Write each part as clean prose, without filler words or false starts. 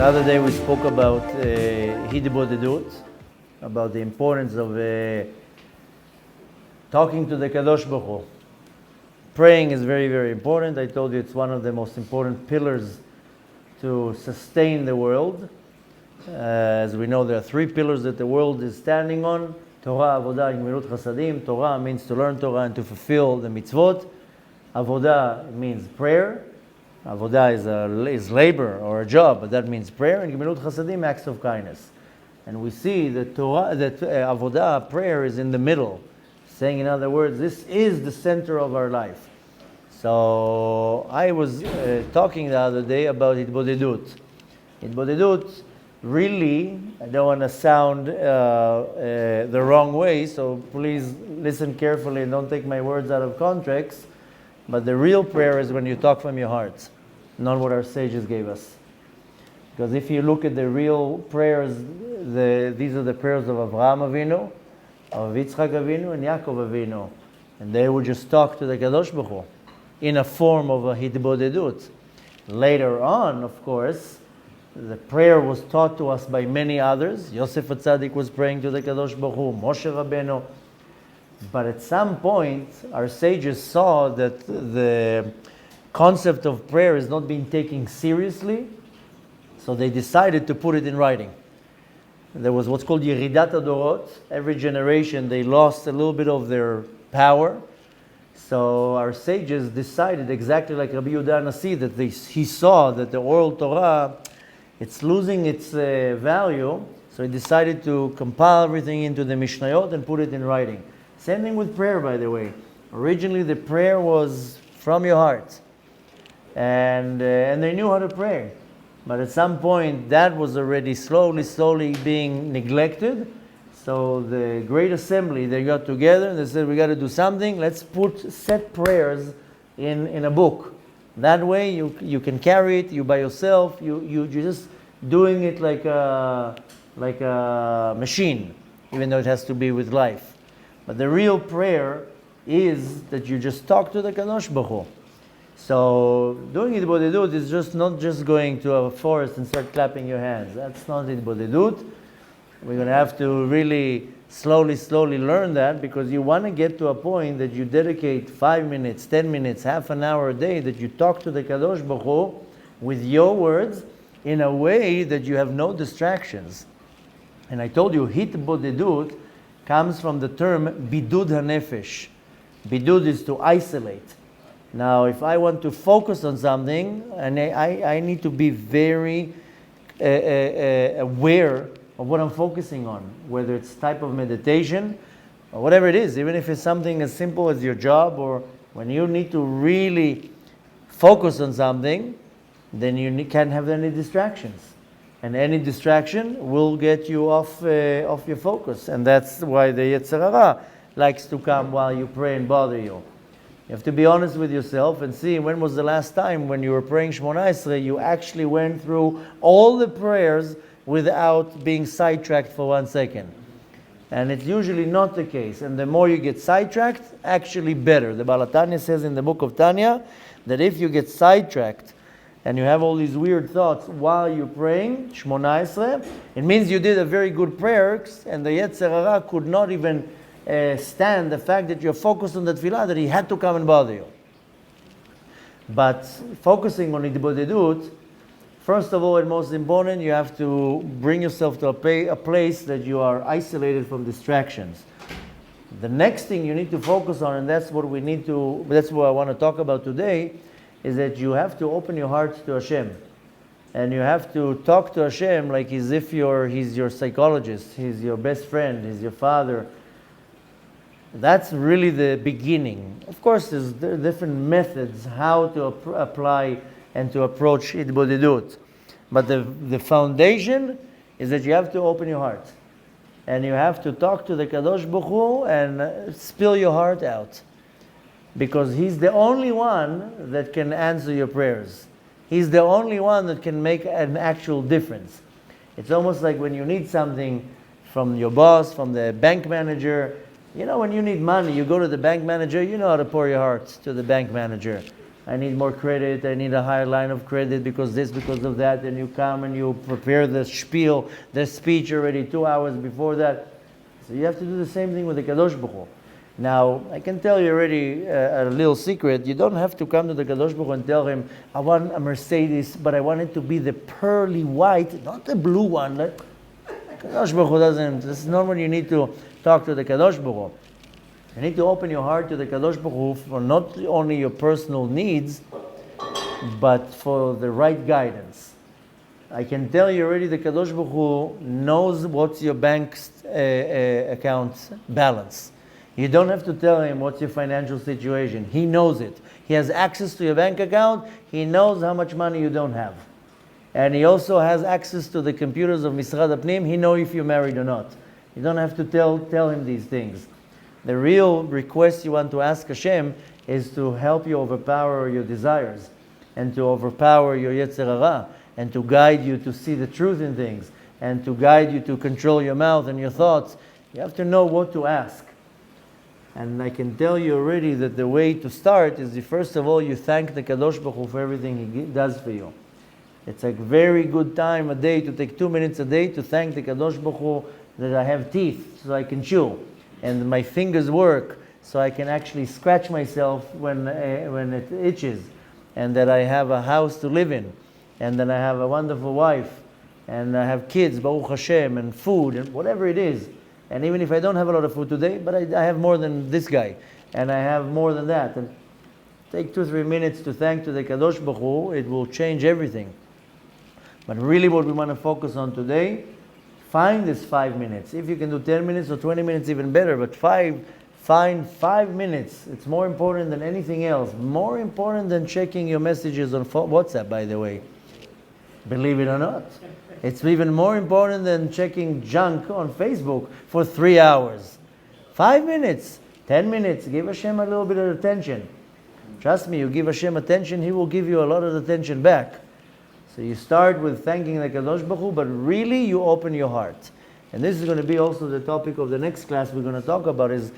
The other day we spoke about Hidbodedut, about the importance of talking to the Kadosh Baruch Hu. Praying is very, very important. I told you it's one of the most important pillars to sustain the world. As we know, there are three pillars that the world is standing on: Torah, Avodah, and Gemilut Chasadim. Torah means to learn Torah and to fulfill the mitzvot. Avodah means prayer. Avodah is labor or a job, but that means prayer. And Gemilut Chasadim, acts of kindness. And we see that Avodah, prayer, is in the middle. Saying, in other words, this is the center of our life. So I was talking the other day about Hidbodedut. Hidbodedut, really, I don't want to sound the wrong way, so please listen carefully and don't take my words out of context. But the real prayer is when you talk from your heart, not what our sages gave us. Because if you look at the real prayers, these are the prayers of Avraham Avinu, of Yitzchak Avinu, and Yaakov Avinu. And they would just talk to the Kadosh Baruch Hu in a form of a Hidbodedut. Later on, of course, the prayer was taught to us by many others. Yosef HaTzadik was praying to the Kadosh Baruch Hu, Moshe Rabbeinu. But at some point, our sages saw that the concept of prayer is not being taken seriously, so they decided to put it in writing. There was what's called Yeridat HaDorot. Every generation, they lost a little bit of their power. So our sages decided, exactly like Rabbi Yehuda Nasi, that he saw that the oral Torah, it's losing its value, so he decided to compile everything into the Mishnayot and put it in writing. Same thing with prayer, by the way. Originally, the prayer was from your heart. And they knew how to pray. But at some point, that was already slowly being neglected. So the Great Assembly, they got together and they said, we got to do something. Let's put set prayers in a book. That way, you can carry it, you by yourself. You're just doing it like a machine, even though it has to be with life. But the real prayer is that you just talk to the Kadosh Baruch Hu. So doing Hidbodedut is just not just going to a forest and start clapping your hands. That's not Hidbodedut. We're going to have to really slowly learn that, because you want to get to a point that you dedicate 5 minutes, 10 minutes, half an hour a day, that you talk to the Kadosh Baruch Hu with your words in a way that you have no distractions. And I told you, Hidbodedut comes from the term bidud hanefesh. Bidud is to isolate. Now, if I want to focus on something, and I need to be very aware of what I'm focusing on, whether it's type of meditation or whatever it is, even if it's something as simple as your job, or when you need to really focus on something, then you can't have any distractions. And any distraction will get you off your focus. And that's why the Yetzer Hara likes to come while you pray and bother you. You have to be honest with yourself and see when was the last time when you were praying Shmona Esrei, you actually went through all the prayers without being sidetracked for 1 second. And it's usually not the case. And the more you get sidetracked, actually better. The Baal HaTanya says in the book of Tanya that if you get sidetracked and you have all these weird thoughts while you're praying Shmona Esrei, it means you did a very good prayer, and the Yetzer Hara could not even stand the fact that you're focused on the tefillah, that he had to come and bother you. But focusing on Hidbodedut, first of all and most important, you have to bring yourself to a place that you are isolated from distractions. The next thing you need to focus on, and that's what I want to talk about today, is that you have to open your heart to Hashem. And you have to talk to Hashem like as if he's your psychologist, he's your best friend, he's your father. That's really the beginning. Of course, there's different methods how to apply and to approach Hidbodedut. But the foundation is that you have to open your heart. And you have to talk to the Kadosh Baruch Hu and spill your heart out. Because he's the only one that can answer your prayers. He's the only one that can make an actual difference. It's almost like when you need something from your boss, from the bank manager. You know, when you need money, you go to the bank manager, you know how to pour your heart to the bank manager. I need more credit, I need a higher line of credit because this, because of that, and you come and you prepare the spiel, the speech already 2 hours before that. So you have to do the same thing with the Kadosh Baruch Hu. Now, I can tell you already a little secret. You don't have to come to the Kadosh Baruch Hu and tell him, I want a Mercedes, but I want it to be the pearly white, not the blue one. Kadosh Baruch Hu doesn't, this is not when you need to talk to the Kadosh Baruch Hu. You need to open your heart to the Kadosh Baruch Hu for not only your personal needs, but for the right guidance. I can tell you already the Kadosh Baruch Hu knows what's your bank account balance. You don't have to tell him what's your financial situation. He knows it. He has access to your bank account. He knows how much money you don't have. And he also has access to the computers of Misrad Apnim. He knows if you're married or not. You don't have to tell him these things. The real request you want to ask Hashem is to help you overpower your desires and to overpower your Yetzer Hara and to guide you to see the truth in things and to guide you to control your mouth and your thoughts. You have to know what to ask. And I can tell you already that the way to start is, first of all, you thank the Kadosh Baruch Hu for everything He does for you. It's a very good time a day to take 2 minutes a day to thank the Kadosh Baruch Hu that I have teeth so I can chew, and my fingers work so I can actually scratch myself when it itches, and that I have a house to live in, and that I have a wonderful wife, and I have kids, Baruch Hashem, and food, and whatever it is. And even if I don't have a lot of food today, but I have more than this guy, and I have more than that. And take 2-3 minutes to thank to the Kadosh Baruch Hu, it will change everything. But really what we want to focus on today, find this 5 minutes. If you can do 10 minutes or 20 minutes, even better, but find 5 minutes. It's more important than anything else. More important than checking your messages on WhatsApp, by the way. Believe it or not. It's even more important than checking junk on Facebook for 3 hours. 5 minutes, 10 minutes, give Hashem a little bit of attention. Trust me, you give Hashem attention, He will give you a lot of attention back. So you start with thanking the Kadosh Baruch Hu, but really you open your heart. And this is going to be also the topic of the next class we're going to talk about is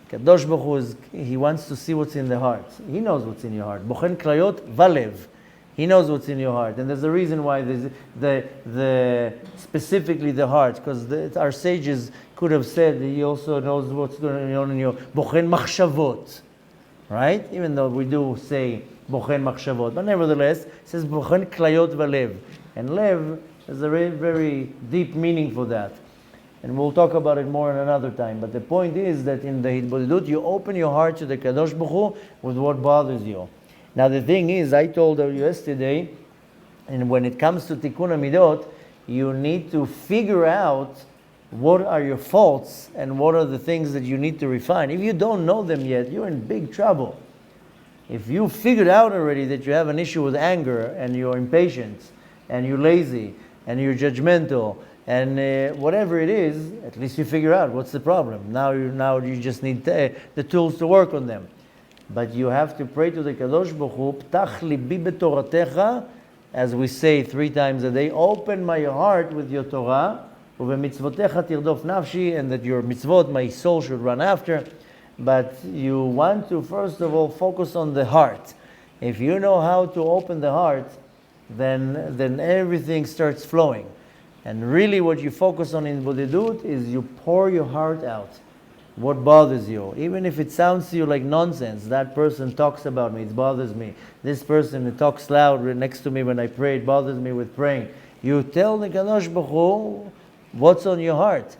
Kadosh Baruch Hu, He wants to see what's in the heart. He knows what's in your heart. Bochen klayot valev. He knows what's in your heart. And there's a reason why there's specifically the heart, because our sages could have said that He also knows what's going on in your Bochen machshavot. Right? Even though we do say Bochen machshavot. But nevertheless, it says Bochen klayot valev. And lev is a very, very deep meaning for that. And we'll talk about it more in another time. But the point is that in the Hitbodedut, you open your heart to the Kadosh Baruch Hu with what bothers you. Now the thing is, I told you yesterday, and when it comes to Tikun Amidot, you need to figure out what are your faults and what are the things that you need to refine. If you don't know them yet, you're in big trouble. If you figured out already that you have an issue with anger and you're impatient and you're lazy and you're judgmental and whatever it is, at least you figure out what's the problem. Now you just need the tools to work on them. But you have to pray to the Kadosh Baruch Hu, Ptach libi betoratecha, as we say 3 times a day, open my heart with your Torah, uvemitzvotecha tirdof nafshi, and that your mitzvot, my soul should run after. But you want to first of all focus on the heart. If you know how to open the heart, then everything starts flowing. And really what you focus on in Bodedut is you pour your heart out. What bothers you? Even if it sounds to you like nonsense, that person talks about me, it bothers me. This person talks loud next to me when I pray, it bothers me with praying. You tell the Kadosh Baruch Hu what's on your heart,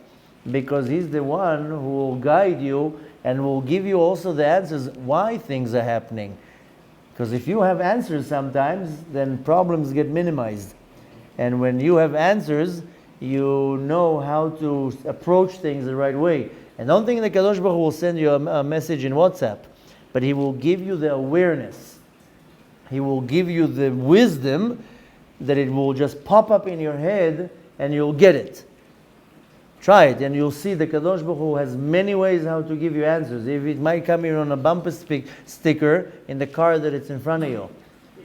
because He's the one who will guide you and will give you also the answers why things are happening. Because if you have answers sometimes, then problems get minimized. And when you have answers, you know how to approach things the right way. And don't think the Kadosh Baruch Hu will send you a message in WhatsApp, but He will give you the awareness. He will give you the wisdom that it will just pop up in your head and you'll get it. Try it and you'll see the Kadosh Baruch Hu has many ways how to give you answers. If it might come in on a bumper sticker in the car that it's in front of you,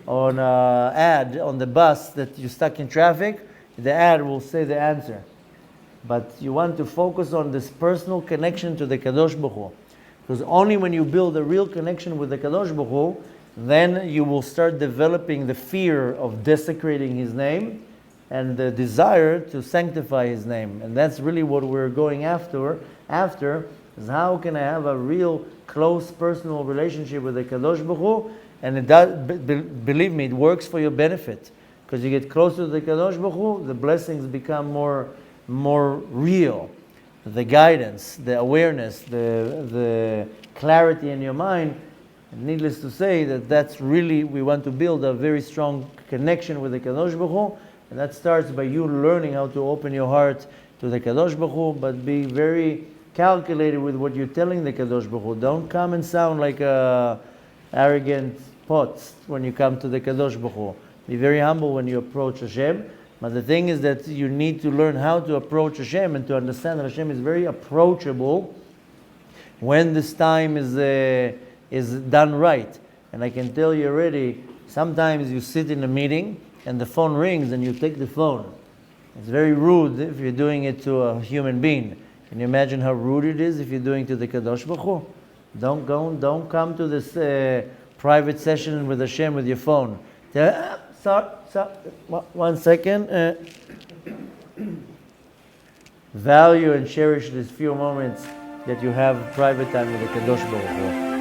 or an ad on the bus that you're stuck in traffic, the ad will say the answer. But you want to focus on this personal connection to the Kadosh Baruch Hu. Because only when you build a real connection with the Kadosh Baruch Hu, then you will start developing the fear of desecrating His name and the desire to sanctify His name. And that's really what we're going after is how can I have a real close personal relationship with the Kadosh Baruch Hu? And it does, believe me, it works for your benefit. Because you get closer to the Kadosh Baruch Hu, the blessings become more real. The guidance, the awareness, the clarity in your mind. And needless to say that's really, we want to build a very strong connection with the Kadosh Baruch Hu. And that starts by you learning how to open your heart to the Kadosh Baruch Hu, but be very calculated with what you're telling the Kadosh Baruch Hu. Don't come and sound like a arrogant pots when you come to the Kadosh Baruch Hu. Be very humble when you approach Hashem. But the thing is that you need to learn how to approach Hashem and to understand that Hashem is very approachable when this time is done right. And I can tell you already, sometimes you sit in a meeting and the phone rings and you take the phone. It's very rude if you're doing it to a human being. Can you imagine how rude it is if you're doing it to the Kadosh Baruch Hu? Don't come to this private session with Hashem with your phone. One second. Value and cherish these few moments that you have private time with the Kadosh Baruch Hu.